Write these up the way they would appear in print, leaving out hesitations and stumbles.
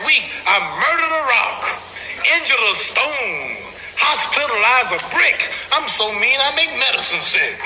Week, I murdered a rock, injured a stone, hospitalized a brick. I'm so mean I make medicine sick.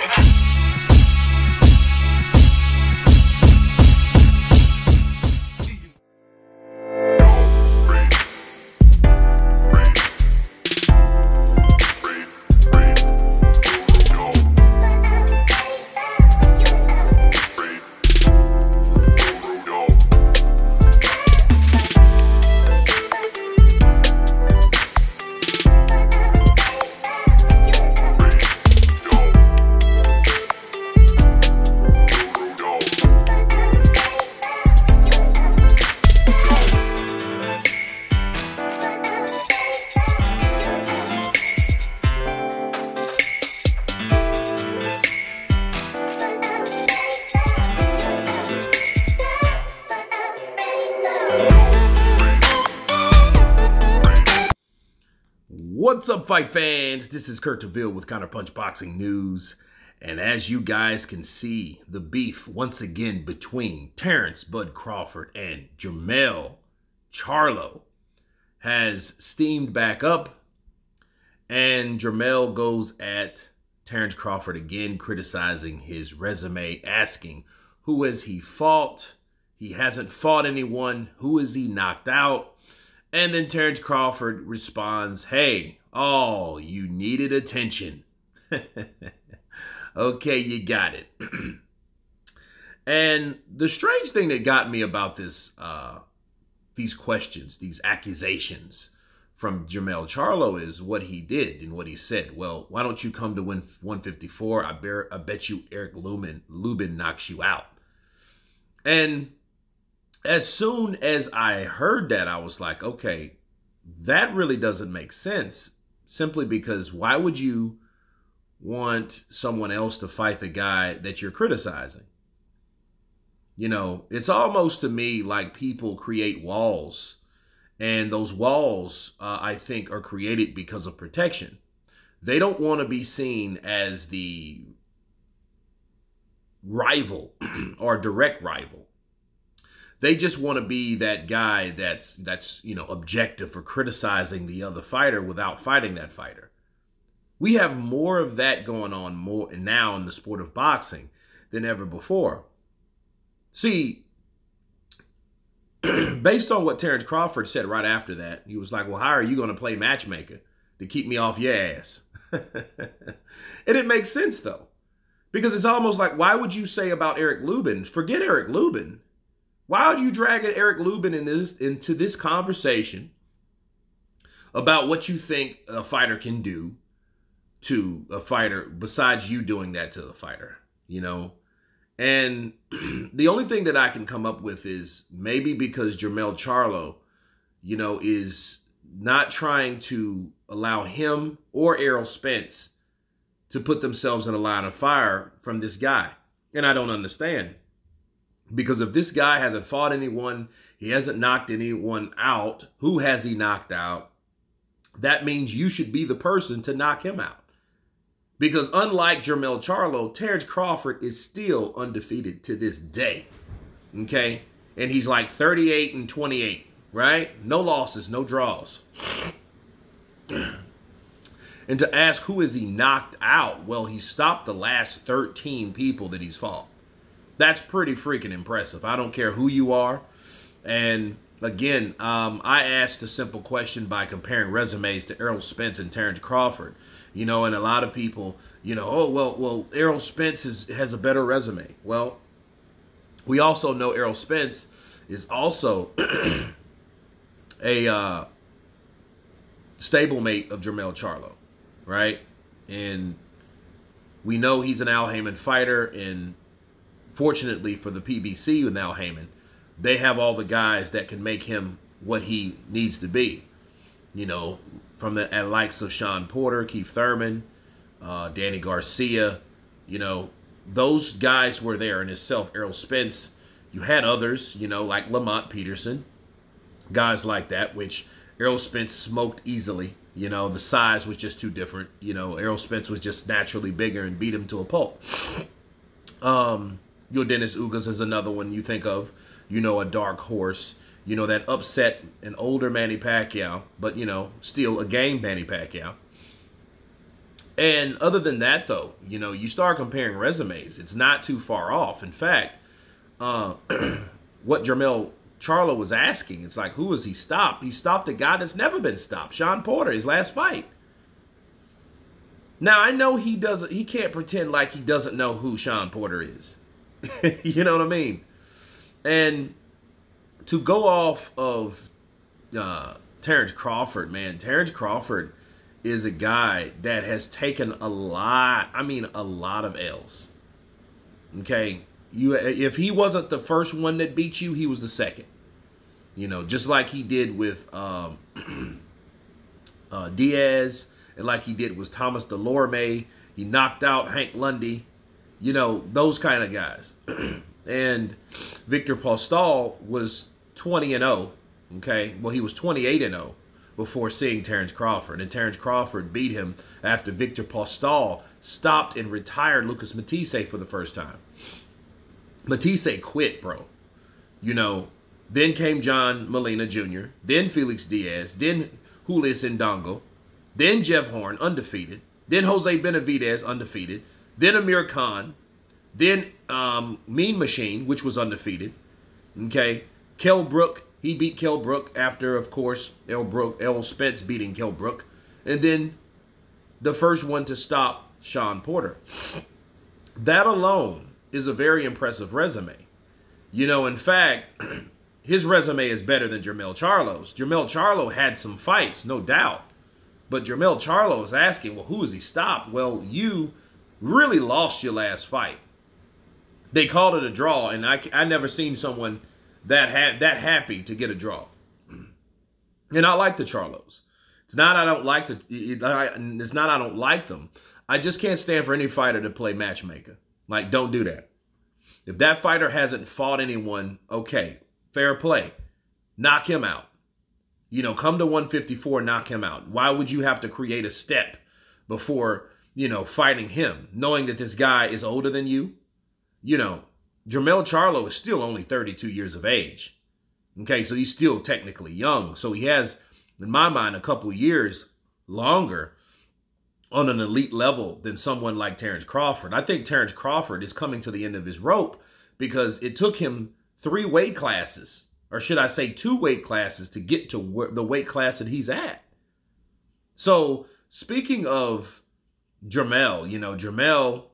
What's up, fight fans? This is Kurt DeVille with Counterpunch Boxing News. And as you guys can see, the beef once again between Terence Bud Crawford and Jermell Charlo has steamed back up. And Jermell goes at Terence Crawford again, criticizing his resume, asking, who has he fought? He hasn't fought anyone. Who has he knocked out? And then Terence Crawford responds, hey, oh, you needed attention. Okay, you got it. And the strange thing that got me about this, these questions, these accusations from Jermell Charlo is what he did and what he said. Well, why don't you come to win 154? I bet you Eric Lubin knocks you out. And as soon as I heard that, I was like, okay, that really doesn't make sense. Simply because why would you want someone else to fight the guy that you're criticizing? You know, it's almost to me like people create walls. And those walls, I think, are created because of protection. They don't want to be seen as the rival or direct rival. They just want to be that guy that's objective for criticizing the other fighter without fighting that fighter. We have more of that going on more now in the sport of boxing than ever before. See, based on what Terence Crawford said right after that, he was like, well, how are you going to play matchmaker to keep me off your ass? And it makes sense, though, because it's almost like, why would you say about Eric Lubin? Forget Eric Lubin. Why would you drag Eric Lubin into this conversation about what you think a fighter can do to a fighter besides you doing that to the fighter, you know? And the only thing that I can come up with is maybe because Jermell Charlo, you know, is not trying to allow him or Errol Spence to put themselves in a line of fire from this guy. And I don't understand. Because if this guy hasn't fought anyone, he hasn't knocked anyone out, who has he knocked out? That means you should be the person to knock him out. Because unlike Jermell Charlo, Terence Crawford is still undefeated to this day. Okay? And he's like 38-28, right? No losses, no draws. And to ask who has he knocked out? Well, he stopped the last 13 people that he's fought. That's pretty freaking impressive. I don't care who you are. And again, I asked a simple question by comparing resumes to Errol Spence and Terence Crawford. You know, and a lot of people, you know, oh, well, Errol Spence has a better resume. Well, we also know Errol Spence is also a stablemate of Jermell Charlo, right? And we know he's an Al Haymon fighter, and fortunately for the PBC with Al Haymon, they have all the guys that can make him what he needs to be. You know, from the likes of Sean Porter, Keith Thurman, Danny Garcia, you know, those guys were there in itself. Errol Spence, you had others, you know, like Lamont Peterson, guys like that, which Errol Spence smoked easily. You know, the size was just too different. You know, Errol Spence was just naturally bigger and beat him to a pulp. Your Dennis Ugas is another one you think of, you know, a dark horse. You know, that upset an older Manny Pacquiao, but, you know, still a game Manny Pacquiao. And other than that, though, you know, you start comparing resumes. It's not too far off. In fact, what Jermell Charlo was asking, it's like, who has he stopped? He stopped a guy that's never been stopped, Shawn Porter, his last fight. Now, I know he can't pretend like he doesn't know who Shawn Porter is. You know what I mean? And to go off of Terence Crawford, man, Terence Crawford is a guy that has taken a lot of L's. Okay? If he wasn't the first one that beat you, he was the second. You know, just like he did with Diaz, and like he did with Thomas Delorme. He knocked out Hank Lundy. You know, those kind of guys. And Victor Postol was 20-0. Okay? Well, he was 28-0 before seeing Terence Crawford. And Terence Crawford beat him after Victor Postol stopped and retired Lucas Matisse for the first time. Matisse quit, bro. You know, then came John Molina Jr., then Felix Diaz, then Julius Indongo, then Jeff Horn, undefeated, then Jose Benavidez, undefeated, then Amir Khan, then Mean Machine, which was undefeated. Okay, Kell Brook, he beat Kell Brook after, of course, Errol Spence beating Kell Brook. And then the first one to stop Shawn Porter. That alone is a very impressive resume. You know, in fact, his resume is better than Jermell Charlo's. Jermell Charlo had some fights, no doubt. But Jermell Charlo is asking, well, who has he stopped? Well, you really lost your last fight. They called it a draw, and I never seen someone that happy to get a draw. And I like the Charlos. It's not I don't like them. I just can't stand for any fighter to play matchmaker. Like, don't do that. If that fighter hasn't fought anyone, okay, fair play. Knock him out. You know, come to 154, knock him out. Why would you have to create a step before, you know, fighting him, knowing that this guy is older than you? You know, Jermell Charlo is still only 32 years of age. Okay, so he's still technically young. So he has, in my mind, a couple years longer on an elite level than someone like Terence Crawford. I think Terence Crawford is coming to the end of his rope because it took him 3 weight classes, or should I say 2 weight classes, to get to the weight class that he's at. So speaking of Jermell, you know, Jermell,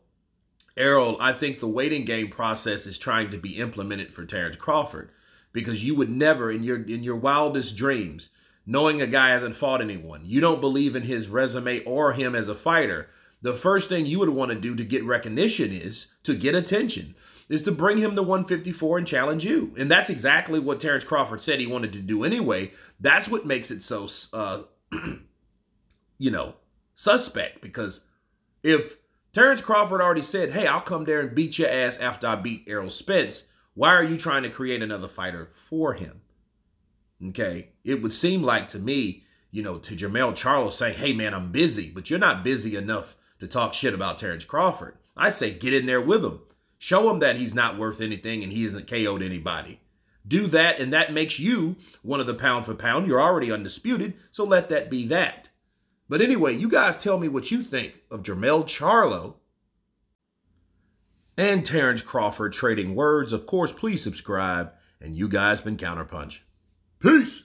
Errol, I think the waiting game process is trying to be implemented for Terence Crawford, because you would never in your wildest dreams, knowing a guy hasn't fought anyone, you don't believe in his resume or him as a fighter, the first thing you would want to do to get recognition is to get attention, is to bring him to 154 and challenge you. And that's exactly what Terence Crawford said he wanted to do anyway. That's what makes it so, you know, suspect. Because if Terence Crawford already said, hey, I'll come there and beat your ass after I beat Errol Spence, why are you trying to create another fighter for him? Okay, it would seem like to me, you know, to Jermell Charlo saying, hey, man, I'm busy, but you're not busy enough to talk shit about Terence Crawford. I say get in there with him. Show him that he's not worth anything and he isn't KO'd anybody. Do that, and that makes you one of the pound for pound. You're already undisputed, so let that be that. But anyway, you guys tell me what you think of Jermell Charlo and Terence Crawford trading words. Of course, please subscribe, and you guys been Counterpunch. Peace!